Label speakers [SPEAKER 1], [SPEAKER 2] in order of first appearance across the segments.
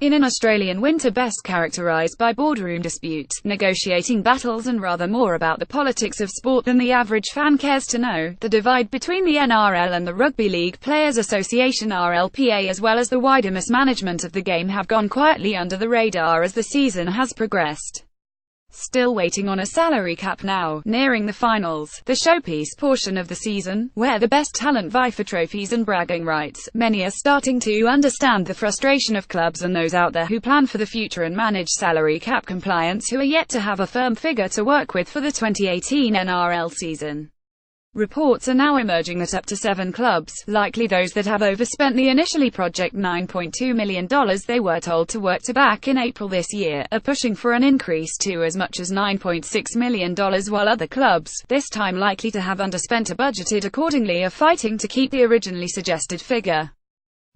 [SPEAKER 1] In an Australian winter best characterised by boardroom disputes, negotiating battles and rather more about the politics of sport than the average fan cares to know, the divide between the NRL and the Rugby League Players Association (RLPA) as well as the wider mismanagement of the game have gone quietly under the radar as the season has progressed. Still waiting on a salary cap now, nearing the finals, the showpiece portion of the season, where the best talent vie for trophies and bragging rights, many are starting to understand the frustration of clubs and those out there who plan for the future and manage salary cap compliance who are yet to have a firm figure to work with for the 2018 NRL season. Reports are now emerging that up to 7 clubs, likely those that have overspent the initially projected $9.2 million they were told to work to back in April this year, are pushing for an increase to as much as $9.6 million, while other clubs, this time likely to have underspent or budgeted accordingly, are fighting to keep the originally suggested figure.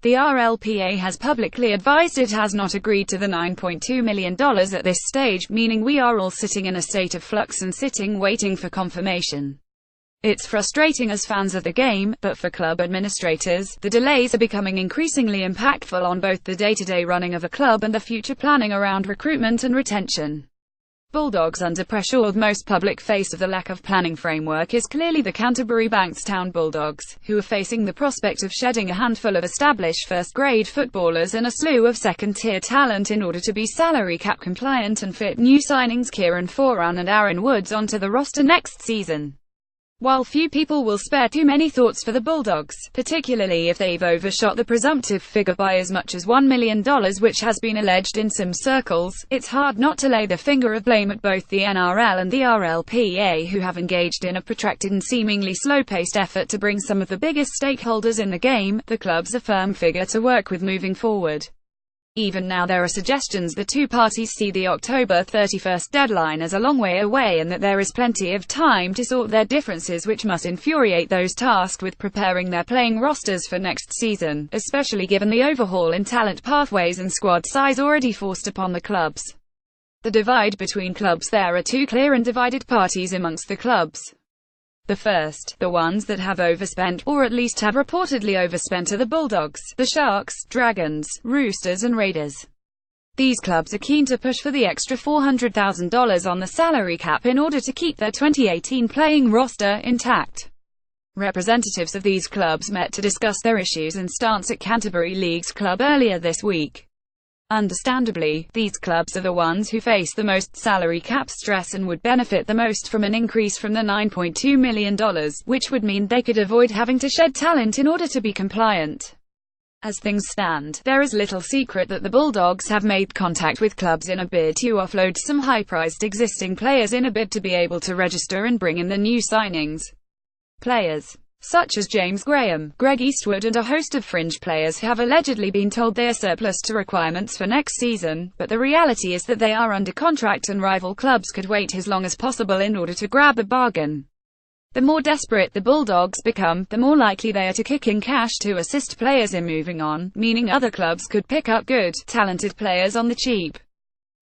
[SPEAKER 1] The RLPA has publicly advised it has not agreed to the $9.2 million at this stage, meaning we are all sitting in a state of flux and sitting waiting for confirmation. It's frustrating as fans of the game, but for club administrators, the delays are becoming increasingly impactful on both the day-to-day running of a club and the future planning around recruitment and retention. Bulldogs under pressure. The most public face of the lack of planning framework is clearly the Canterbury Bankstown Bulldogs, who are facing the prospect of shedding a handful of established first-grade footballers and a slew of second-tier talent in order to be salary cap compliant and fit new signings Kieran Foran and Aaron Woods onto the roster next season. While few people will spare too many thoughts for the Bulldogs, particularly if they've overshot the presumptive figure by as much as $1 million which has been alleged in some circles, it's hard not to lay the finger of blame at both the NRL and the RLPA, who have engaged in a protracted and seemingly slow-paced effort to bring some of the biggest stakeholders in the game, the clubs, a firm figure to work with moving forward. Even now there are suggestions the two parties see the October 31st deadline as a long way away and that there is plenty of time to sort their differences, which must infuriate those tasked with preparing their playing rosters for next season, especially given the overhaul in talent pathways and squad size already forced upon the clubs. The divide between clubs. There are two clear and divided parties amongst the clubs. The first, the ones that have overspent, or at least have reportedly overspent, are the Bulldogs, the Sharks, Dragons, Roosters and Raiders. These clubs are keen to push for the extra $400,000 on the salary cap in order to keep their 2018 playing roster intact. Representatives of these clubs met to discuss their issues and stance at Canterbury League's club earlier this week. Understandably, these clubs are the ones who face the most salary cap stress and would benefit the most from an increase from the $9.2 million, which would mean they could avoid having to shed talent in order to be compliant. As things stand, there is little secret that the Bulldogs have made contact with clubs in a bid to offload some high-priced existing players in a bid to be able to register and bring in the new signings. Players such as James Graham, Greg Eastwood and a host of fringe players have allegedly been told they are surplus to requirements for next season, but the reality is that they are under contract and rival clubs could wait as long as possible in order to grab a bargain. The more desperate the Bulldogs become, the more likely they are to kick in cash to assist players in moving on, meaning other clubs could pick up good, talented players on the cheap.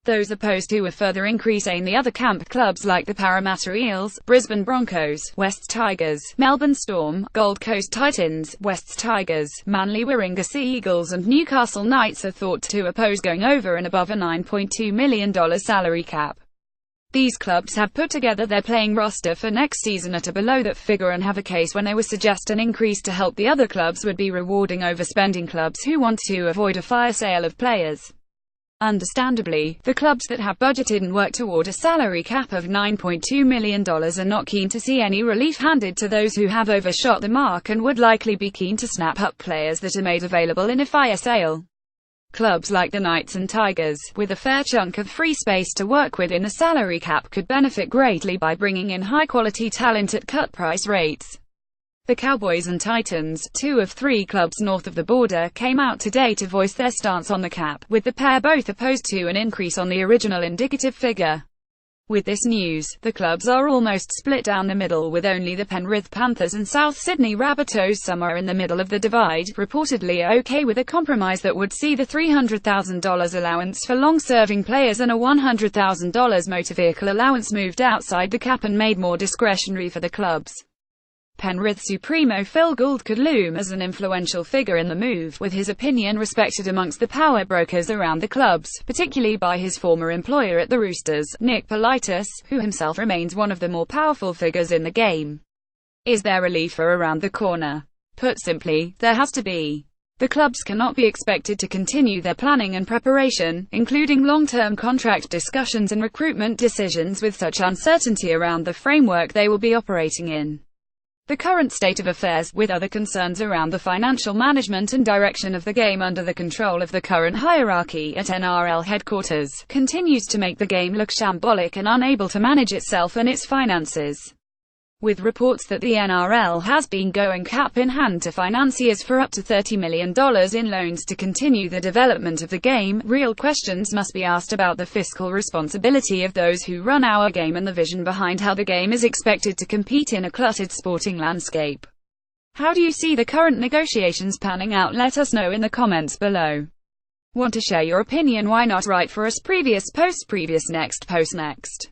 [SPEAKER 1] Those opposed to a further increase aim the other camp, clubs like the Parramatta Eels, Brisbane Broncos, Wests Tigers, Melbourne Storm, Gold Coast Titans, Wests Tigers, Manly Warringah Sea Eagles and Newcastle Knights are thought to oppose going over and above a $9.2 million salary cap. These clubs have put together their playing roster for next season at a below that figure and have a case when they would suggest an increase to help the other clubs would be rewarding overspending clubs who want to avoid a fire sale of players. Understandably, the clubs that have budgeted and worked toward a salary cap of $9.2 million are not keen to see any relief handed to those who have overshot the mark and would likely be keen to snap up players that are made available in a fire sale. Clubs like the Knights and Tigers, with a fair chunk of free space to work with in the salary cap, could benefit greatly by bringing in high-quality talent at cut price rates. The Cowboys and Titans, two of three clubs north of the border, came out today to voice their stance on the cap, with the pair both opposed to an increase on the original indicative figure. With this news, the clubs are almost split down the middle, with only the Penrith Panthers and South Sydney Rabbitohs, somewhere in the middle of the divide, reportedly okay with a compromise that would see the $300,000 allowance for long-serving players and a $100,000 motor vehicle allowance moved outside the cap and made more discretionary for the clubs. Penrith supremo Phil Gould could loom as an influential figure in the move, with his opinion respected amongst the power brokers around the clubs, particularly by his former employer at the Roosters, Nick Politis, who himself remains one of the more powerful figures in the game. Is there relief around the corner? Put simply, there has to be. The clubs cannot be expected to continue their planning and preparation, including long-term contract discussions and recruitment decisions, with such uncertainty around the framework they will be operating in. The current state of affairs, with other concerns around the financial management and direction of the game under the control of the current hierarchy at NRL headquarters, continues to make the game look shambolic and unable to manage itself and its finances. With reports that the NRL has been going cap in hand to financiers for up to $30 million in loans to continue the development of the game, real questions must be asked about the fiscal responsibility of those who run our game and the vision behind how the game is expected to compete in a cluttered sporting landscape. How do you see the current negotiations panning out? Let us know in the comments below. Want to share your opinion? Why not write for us? Previous post next.